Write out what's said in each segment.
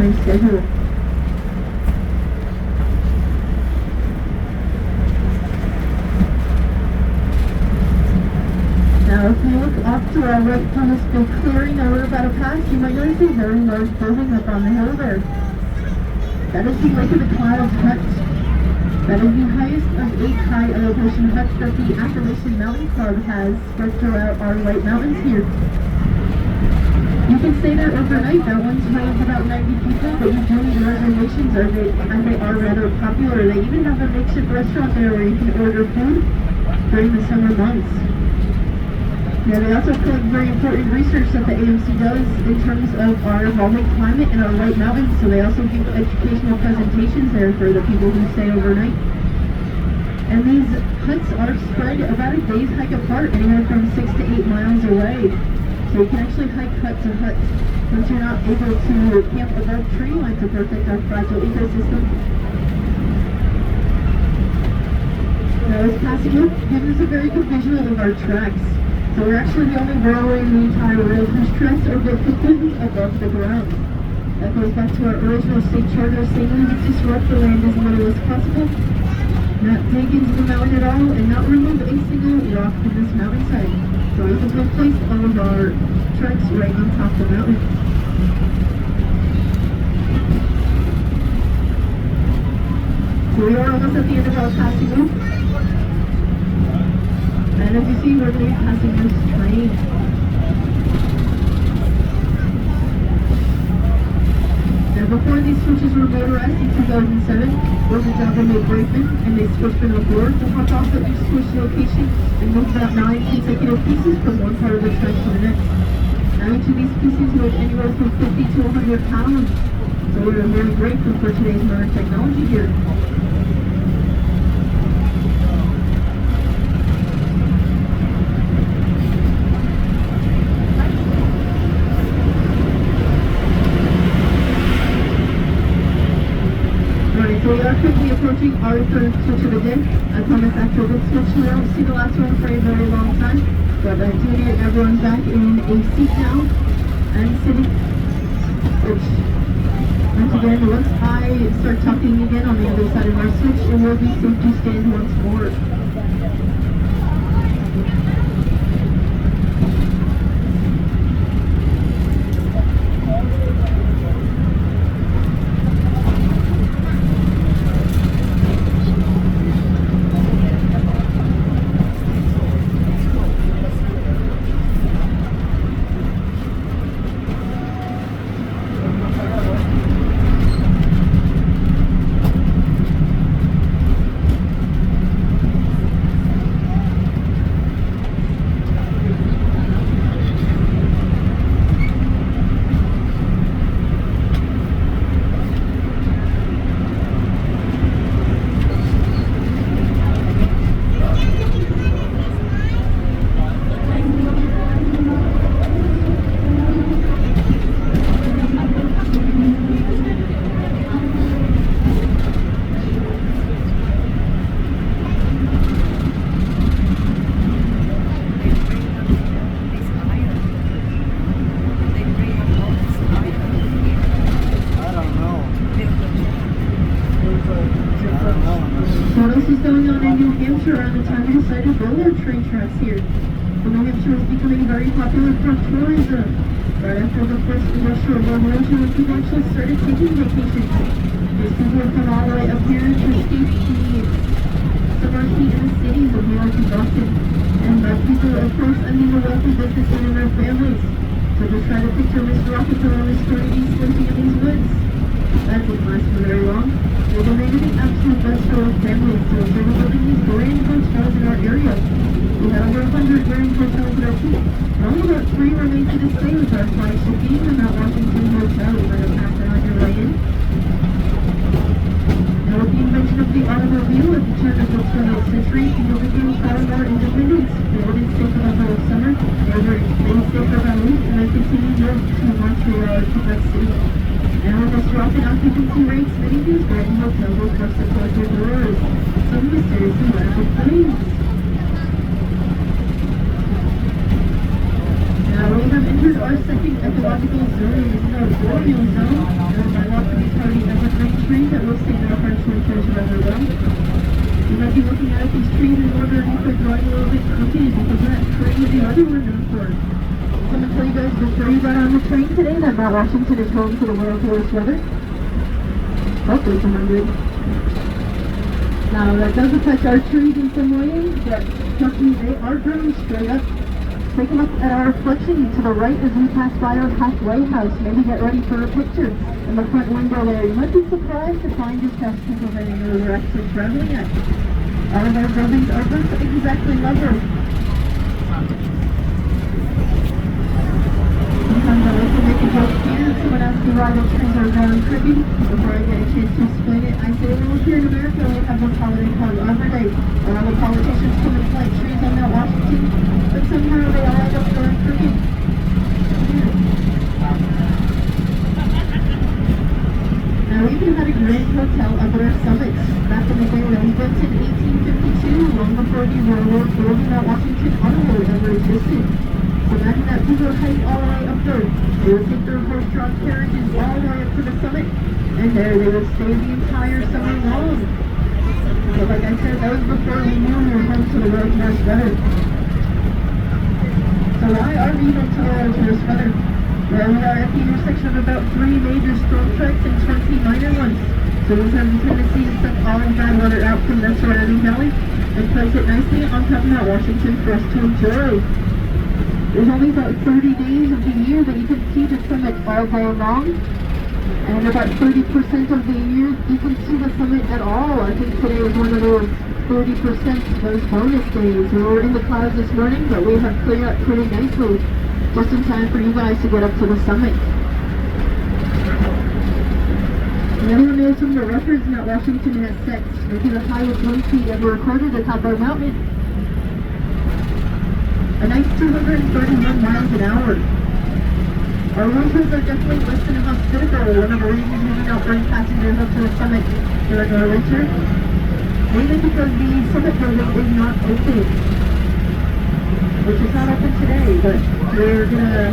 time schedule. Now, if you look off to our right from this big clearing that we're about to pass, you might notice a very large building up on the hill there. That is the Lake of the Clouds hut. That is the highest of 8 high elevation huts that the Appalachian Mountain Club has spread throughout our White Mountains here. You can stay there overnight. That one's holds about 90 people, but you do need reservations as they are rather popular. They even have a makeshift restaurant there where you can order food during the summer months. Now, they also collect very important research that the AMC does in terms of our evolving climate and our White Mountains, so they also give educational presentations there for the people who stay overnight. And these huts are spread about a day's hike apart, anywhere from 6 to 8 miles away. So you can actually hike hut to hut since you're not able to camp above tree line to protect our fragile ecosystem. Now, this passing loop gives us a very good visual of our tracks. So we're actually the only railway in the entire world whose tracks are built completely above the ground. That goes back to our original state charter saying we would disrupt the land as little as possible, not dig into the mountain at all, and not remove a single rock from this mountainside. So we can place all of our tracks right on top of the mountain. So we are almost at the end of our passing loop. And as you see, we're going to be passing this train. Now, before these switches were motorized in 2007, there was a job made brakeman, and they switched from a board to hop off at each switch location and move about 9 consecutive pieces from one part of the track to the next. Now, each of these pieces weighed anywhere from 50 to 100 pounds, so we are very grateful for today's modern technology here. So we are quickly approaching our third switch of the day. I promise after this switch we won't see the last one for a very long time. But I do need everyone back in a seat now and sitting. Which, once again, once I start talking again on the other side of our switch, it will be safe to stand once more. Around the time we decided to build our train tracks here. The New Hampshire was becoming very popular for tourism. Right after the first Industrial Revolution, when people actually started taking vacations. These people would come all the way up here to escape the summer heat in the cities of New York and Boston. And by people, of course, I mean the wealthy businessmen and their families. So just try to picture Mr. Rockefeller and Miss Carnegie splinting in these woods. That didn't last for very long. They donated the absolute best for our families, so they were building these grand hotels in our area. We had over 100 grand hotels in our team. And only about 3 remain to this day, with our flagship being the Mount Washington Hotel. We're going to pass that on your way in. Now, with the invention of the automobile at the turn of the 20th century, people became far more independent. They wouldn't stay for the whole summer. They would stay for about a week and then continue north to Montreal, Quebec City. And with this drop in occupancy rates, many of these garden hotels will force to close their doors. Some mysteriously rapid claims. Now we have entered our second ecological zone. This is our boreal zone. will say no French winters weather though. You might be looking at these trees and wondering if they're growing a little bit crooked because of that crazy weather we're known for. So I'm going to tell you guys before you got on the train today that Mount Washington is home to the world's worst weather. Hopefully someone good. Now that does affect our trees in some ways, but trust me, they are growing straight up. Take a look at our reflection to the right as we pass by our halfway house. Maybe get ready for a picture in the front window there. You might be surprised to find just how Pennsylvania where we're actually traveling at. All of our buildings are built exactly level. Sometimes I like to make a joke here. Someone asks me why the trees are growing crooked. Before I get a chance to explain it, I say, well, here in America we have this holiday called Arbor Day, where all the politicians come and plant trees on Mount Washington, but somehow they all end up growing crooked. Now we even had a grand hotel up at our summit back in the day that was built in 1852, long before the railroad building Mount Washington Auto ever existed. So imagine that people hike all the way up there. They would take their horse-drawn carriages all the way up to the summit, and there they would stay the entire summer long. But like I said, that was before we knew we were home to the world's worst weather. So why are we home to the world's worst weather? Well, we are at the intersection of about 3 major storm tracks and 20 minor ones. So we have the tendency to suck all the bad weather out from the surrounding valley and place it nicely on top of Mount Washington for us to enjoy. There's only about 30 days of the year that you can see the summit all day long. And about 30% of the year you can see the summit at all. I think today was one of those 30% those bonus days. We were in the clouds this morning, but we have cleared up pretty nicely. Just in time for you guys to get up to the summit. And everyone knows some of the records Mount Washington has set. Maybe the highest wind speed ever recorded atop our mountain. A nice 231 miles an hour. Our winters are definitely less than hospitable. One of the reasons we do not bring passengers up to the summit during our winter. Mainly because the summit building is not open. Which is not open today, but we're gonna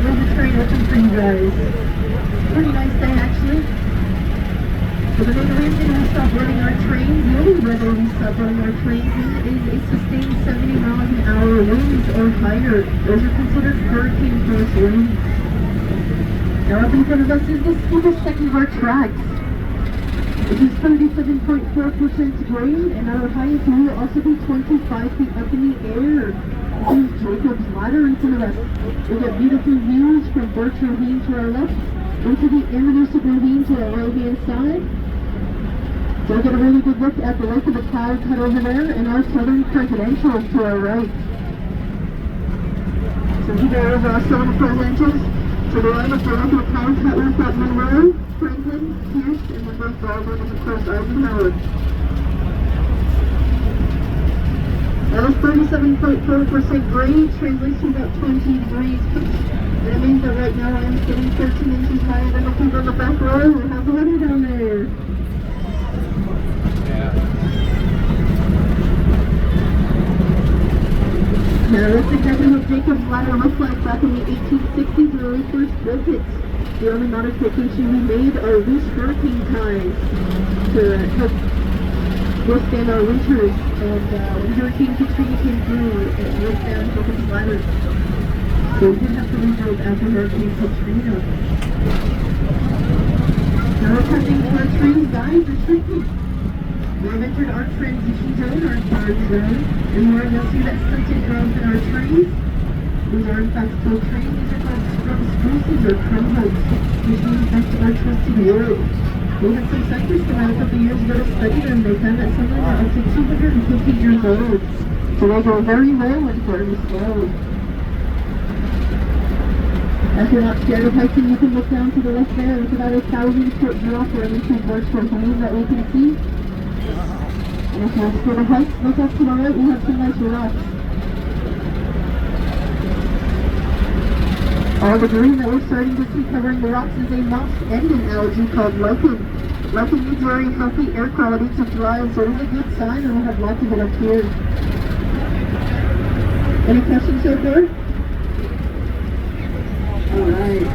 leave the train open for you guys. Pretty nice day actually. So the main reason we stop running our trains, the only weather we stop running our trains in, is a sustained 70 miles an hour winds or higher. Those are considered hurricane force winds. Now up in front of us is the steepest section of our tracks. It is 37.4% grade, and our highest view will also be 25 feet up in the air. This is Jacob's Ladder in front of us. We get beautiful views from Birch Ravine to our left, into the Amethyst Ravine to our right-hand side. We'll get a really good look at the Lake of the Cloud cut over there, and our Southern Presidential to our right. So here is our Southern Presidentials. To the right of the Lake of the Cloud cut, we've got Monroe, Franklin, Pierce, and then both Baldwin, and of course Eisenhower. That is 37.4% grade, translates to about 20 degrees pitch. And it means that right now I am sitting 13 inches higher than the people in the back row. How's the weather down there? Now that's exactly what Jacob's Ladder looked like back in the 1860s when we first built it. The only modification we made are loose hurricane ties to help withstand our winters. And when Hurricane Katrina came through, it ripped down Jacob's Ladder. So we did have to rebuild after Hurricane Katrina. Now we're coming to our trees, guys. They're shrinking. We have entered our transition zone, our charge zone, and where you'll see that stunted growth in our trees. These are in fact full trees. These are called scrub spruces or crumbles, which means next to our trusted wood. We had some scientists come out a couple years ago to study them. They found that some of them are up to 250 years old. So they go very low and very slow. If you're not scared of hiking, you can look down to the left there. It's about a 1,000-foot drop or into Birch Ravine that we can see. And if you're scared of heights, look up to the right, we have some nice rocks. All the green that we're starting to see covering the rocks is a moss-ended algae called lichen. Lichen needs very healthy air quality to thrive, so it's a good sign, and we have lots of it up here. Any questions so far? Alright.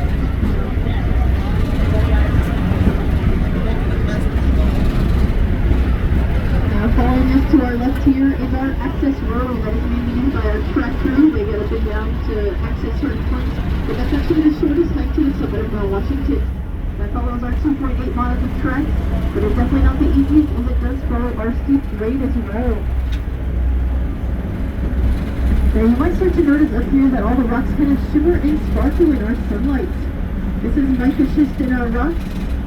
here is our access road that is mainly used by our track crew. They get up and down to access certain points, but that's actually the shortest hike to the summit of Mount Washington. That follows our 2.8 miles of track, but it's definitely not the easiest as it does follow our steep grade as well. Now you might start to notice up here that all the rocks kind of shimmer and sparkle in our sunlight. This is mica schist in our rocks.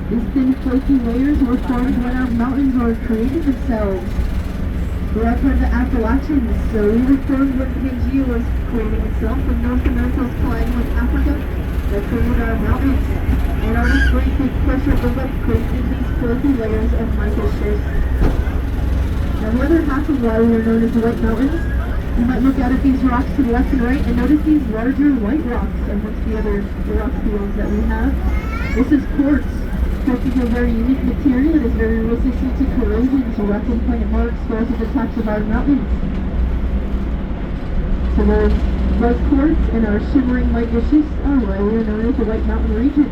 These thin flaky layers were formed when our mountains were creating themselves. We are part of the Appalachians, so we were formed when Pangea was creating itself, and North America was colliding with Africa that created our mountains. And all this great big pressure buildup created these flaky layers of mica schist. Now the other half of why we are known as the White Mountains, you might look out at these rocks to the left and right and notice these larger white rocks amongst the other rock fields that we have. This is quartz. Quartz is a very unique material. It is very resistant to corrosion, so rock can point more exposed to the tops of our mountains. So there's white quartz and our shimmering mica schist are why we are known as the White Mountain region.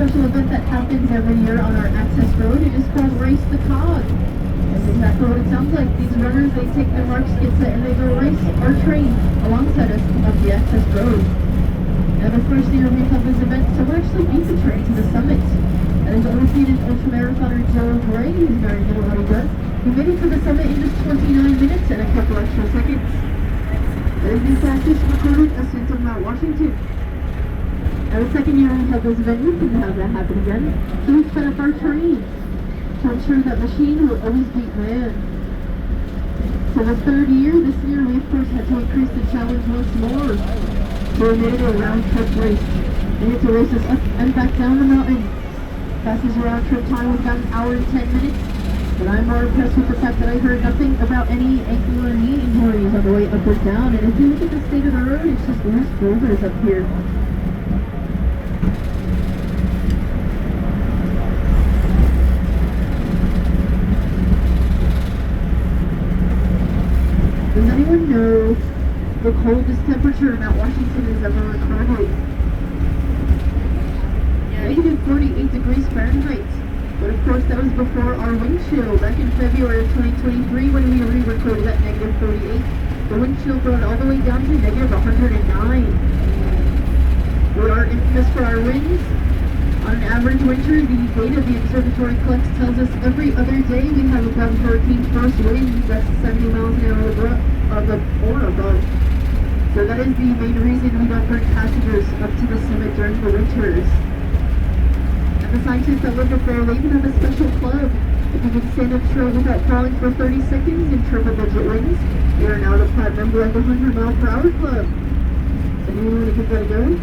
Special event that happens every year on our access road. It is called Race the Cog. That's exactly what it sounds like. These runners, they take their mark skits and they go race or train alongside us up the access road. Now the first year we have this event, someone actually beat the train to the summit. That is undefeated ultramarathoner Joe Gray, who's very good at what he does. He made it to the summit in just 29 minutes and a couple extra seconds. That is the fastest recorded ascent of Mount Washington. Now the second year we have this event, we couldn't have that happen again. So we sped up our train to ensure that machine will always beat man. So the third year, this year we of course had to increase the challenge once more. So we made it a round trip race. We had to race us up and back down the mountain. Fastest round trip time was about 1 hour and 10 minutes. But I'm more impressed with the fact that I heard nothing about any ankle or knee injuries on the way up or down. And if you look at the state of the road, it's just loose boulders up here. Does anyone know the coldest temperature Mount Washington has ever recorded? Negative 48 degrees Fahrenheit. But of course that was before our wind chill. Back in February of 2023 when we re-recorded at negative 48, the wind chill brought all the way down to negative 109. We are infamous for our winds. On an average winter, the data the observatory collects tells us every other day we have above hurricane force winds that's 70 miles an hour or above. So that is the main reason we don't bring passengers up to the summit during the winters. And the scientists that live up there, they even have a special club. If you can stand up straight without falling for 30 seconds in triple digit winds, you are now the proud member of the 100 mile per hour club. Anyone want to give that a go?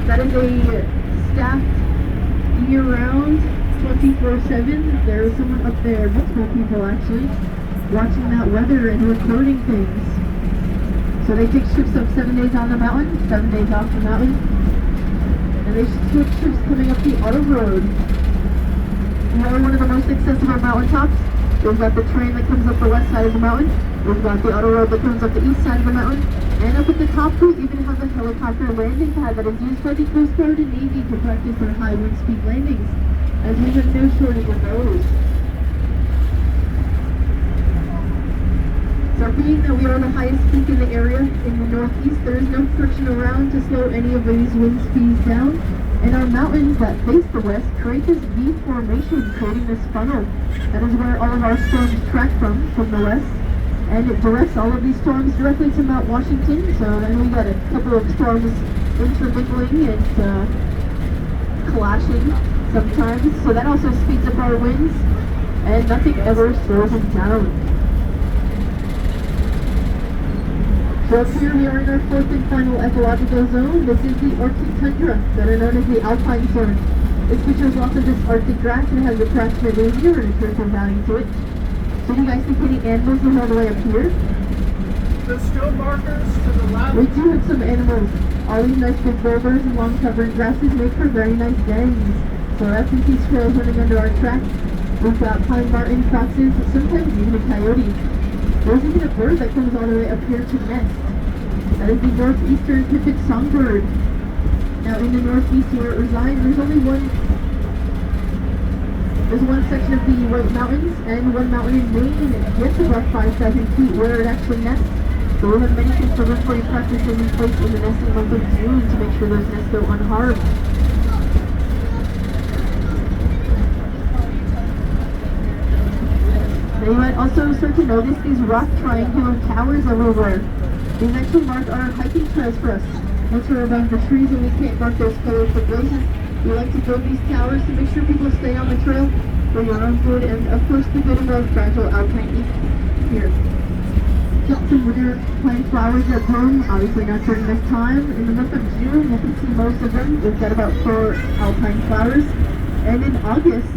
That is a staffed year-round, 24/7. There is someone up there, multiple people actually, watching that weather and recording things. So they take shifts of 7 days on the mountain, 7 days off the mountain, and they switch shifts coming up the auto road. We are one of the most accessible mountaintops. We've got the train that comes up the west side of the mountain. We've got the auto road that comes up the east side of the mountain. And up at the top, we even have a helicopter landing pad that is used by the Coast Guard and Navy to practice their high wind speed landings, as we have no shortage of those. So being that we are the highest peak in the area in the northeast, there is no friction around to slow any of these wind speeds down. And our mountains that face the west create this V formation, creating this funnel. That is where all of our storms track from the west. And it directs all of these storms directly to Mount Washington. So then we got a couple of storms intermingling and clashing sometimes. So that also speeds up our winds, and nothing ever slows them down. So up here we are in our fourth and final ecological zone. This is the Arctic tundra, better known as the Alpine zone. This features lots of this Arctic grass and has approximately 0 nutritional value to it. So do you guys see any animals all the way up here? There's still markers to the left. We do have some animals. All these nice big boulders and long covering grasses make for very nice dens. So absentee squirrels running under our track. We've got pine marten, foxes, sometimes even a coyote. There's even a bird that comes all the way up here to nest. That is the northeastern pipit songbird. Now in the northeast where it resides, there's one section of the White Mountains and one mountain in Maine gets above 5,000 feet where it actually nests. So we'll have many conservatory practices in place in the nesting month of June to make sure those nests go unharmed. Now you might also start to notice these rock triangular towers everywhere. These actually mark our hiking trails for us. Once we're above the trees and we can't mark those colorful places, we like to build these towers to make sure people stay on the trail for your own good and of course the good of fragile alpine here. Just some winter plant flowers that bloom, obviously not during this time. In the month of June you can see most of them. We've got about 4 alpine flowers. And in August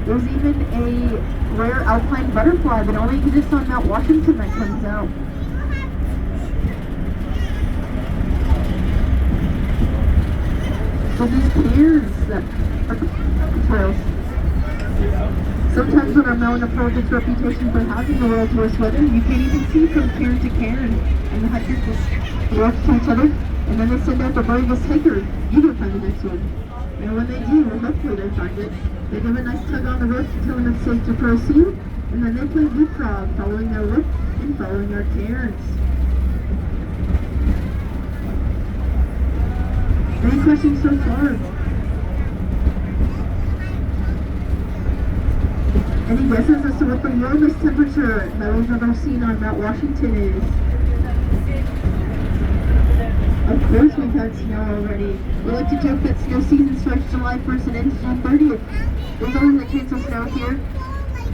there's even a rare alpine butterfly that only exists on Mount Washington that comes out. So these piers that are trails. Sometimes when our mountain upholds its reputation for having the world's worst weather, you can't even see from cairn to cairn. And the hikers just walk to each other, and then they send out the bravest hiker. You go find the next one. And when they do, hopefully they find it. They give a nice tug on the rope to tell them it's safe to proceed, and then they play leapfrog, following their rope and following our cairns. Any questions so far? Any guesses as to what the warmest temperature that we've ever seen on Mount Washington is? Of course we've had snow already. We like to joke that snow season starts July 1st and ends June 30th. There's always a chance of snow here.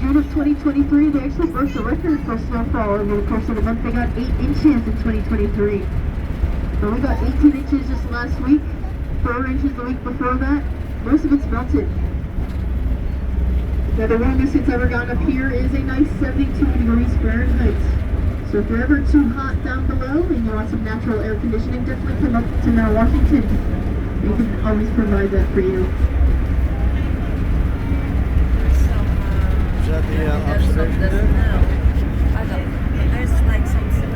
June of 2023, they actually broke the record for snowfall over the course of the month. They got 8 inches in 2023. So we got 18 inches just last week, 4 inches the week before that. Most of it's melted. Now the warmest it's ever gone up here is a nice 72 degrees Fahrenheit. So if you're ever too hot down below and you want some natural air conditioning, definitely come up to Mount Washington. We can always provide that for you. Is that the observation deck? There's like some snow.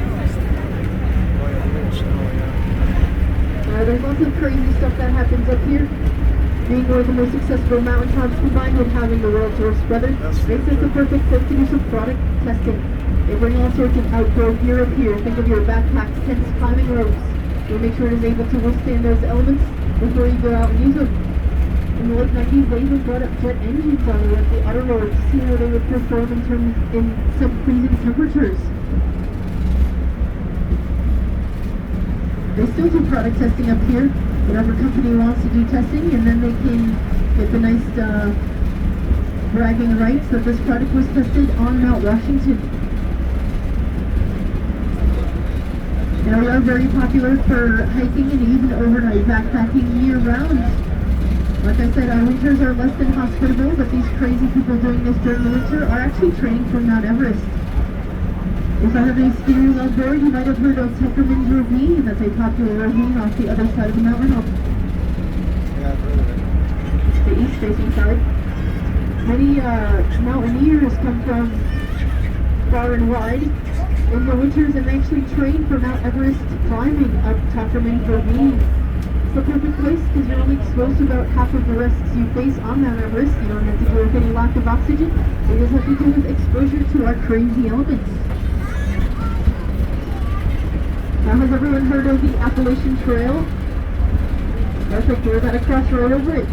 Oh yeah, a little snow, yeah. There's lots of crazy stuff that happens up here. Being one of the most accessible mountaintops combined with having the world's worst weather makes it the perfect place to do some product testing. They bring all sorts of outdoor gear up here. Think of your backpacks, tents, climbing ropes. You'll make sure it is able to withstand those elements before you go out and use them. In the late 90s, they even brought up jet engines on the outer road to see how they would perform in sub-freezing temperatures. They still do product testing up here. Whatever company wants to do testing, and then they can get the nice bragging rights that this product was tested on Mount Washington. Now we are very popular for hiking and even overnight backpacking year-round. Like I said, our winters are less than hospitable, but these crazy people doing this during the winter are actually training for Mount Everest. If I have any skiers on board, you might have heard of Tuckerman's Ravine. That's a popular ravine off the other side of the mountain, Yeah, I've heard of it. the east-facing side. Many mountaineers come from far and wide in the winters and they actually train for Mount Everest climbing up Tuckerman's Ravine. It's the perfect place because you're only exposed to about half of the risks you face on Mount Everest. You don't have to deal with any lack of oxygen. You just have to deal with exposure to our crazy elements. Now, has everyone heard of the Appalachian Trail? Perfect, we're about to cross right over it.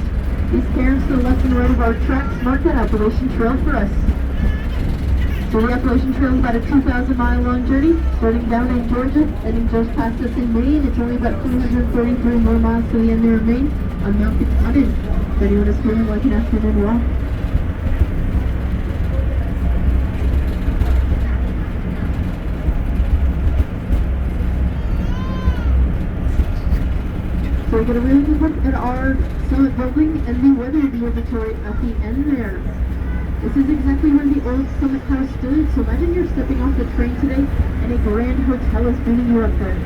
These cairns to the left and right of our tracks mark that Appalachian Trail for us. So the Appalachian Trail is about a 2,000-mile long journey, starting down in Georgia, ending just past us in Maine. It's only about 233 more miles to the end there of Maine on Mount Katahdin. If anyone is feeling like an afternoon walk. So we're going to really good look at our summit building and the weather observatory at the end there. This is exactly where the old Summit House stood, so imagine you're stepping off the train today and a grand hotel is meeting you up there.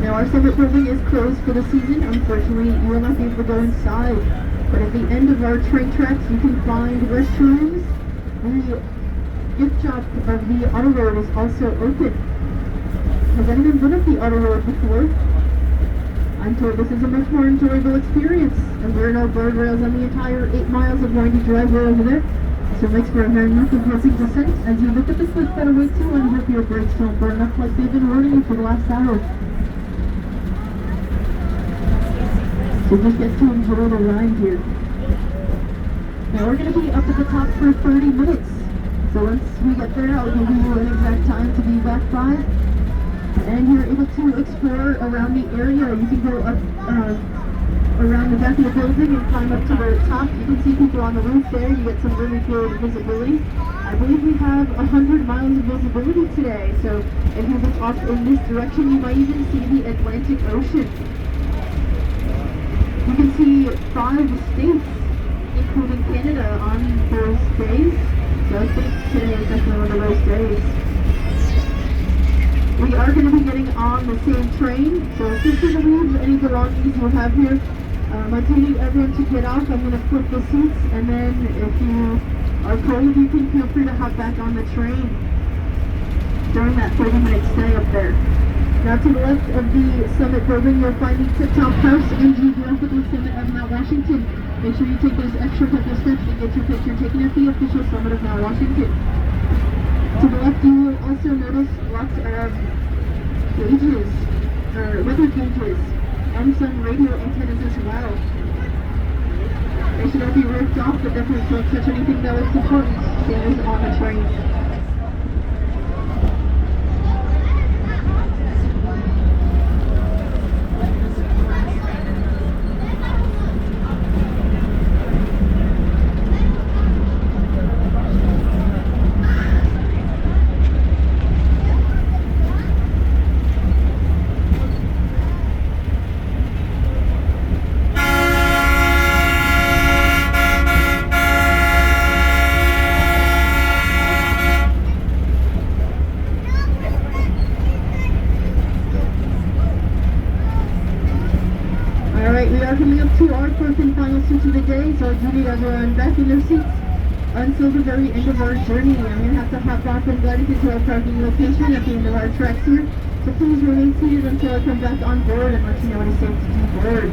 Now our summit building is closed for the season. Unfortunately, you will not be able to go inside. But at the end of our train tracks, you can find restrooms. The gift shop of the auto road is also open. Has anyone been up the auto road before? I'm told this is a much more enjoyable experience, and there are no guardrails on the entire 8 miles of windy driveway over there, so it makes for a very pleasant descent as you look at the cliff that awaits you and hope your brakes don't burn up like they've been warning you for the last hour. So just get to enjoy the ride here. Now we're going to be up at the top for 30 minutes, so once we get there I'll give you an exact time to be back by. And you're able to explore around the area. You can go up around the back of the building and climb up to the top. You can see people on the roof there. You get some really good visibility. I believe we have 100 miles of visibility today, so if you look off in this direction, you might even see the Atlantic Ocean. You can see 5 states, including Canada, on those days. So I think today is definitely one of those days. We are going to be getting on the same train, so feel free to leave any belongings you have here. I do need everyone to get off. I'm going to flip the seats, and then if you are cold, you can feel free to hop back on the train during that 30-minute stay up there. Now to the left of the Summit building, you'll find the Tip Top House and Geographical Summit of Mount Washington. Make sure you take those extra couple steps and get your picture taken at the official summit of Mount Washington. To the left, you will also notice lots of gauges, or weather gauges, and some radio antennas as well. They should all be ripped off, but definitely don't touch anything that looks important. Same as on the train. Coming up to our fourth and final switch of the day, so I do need everyone back in their seats until the very end of our journey. I'm going to have to hop off and glide into our parking location at the end of our tracks here, so please remain seated until I come back on board and let you know when it's safe to board.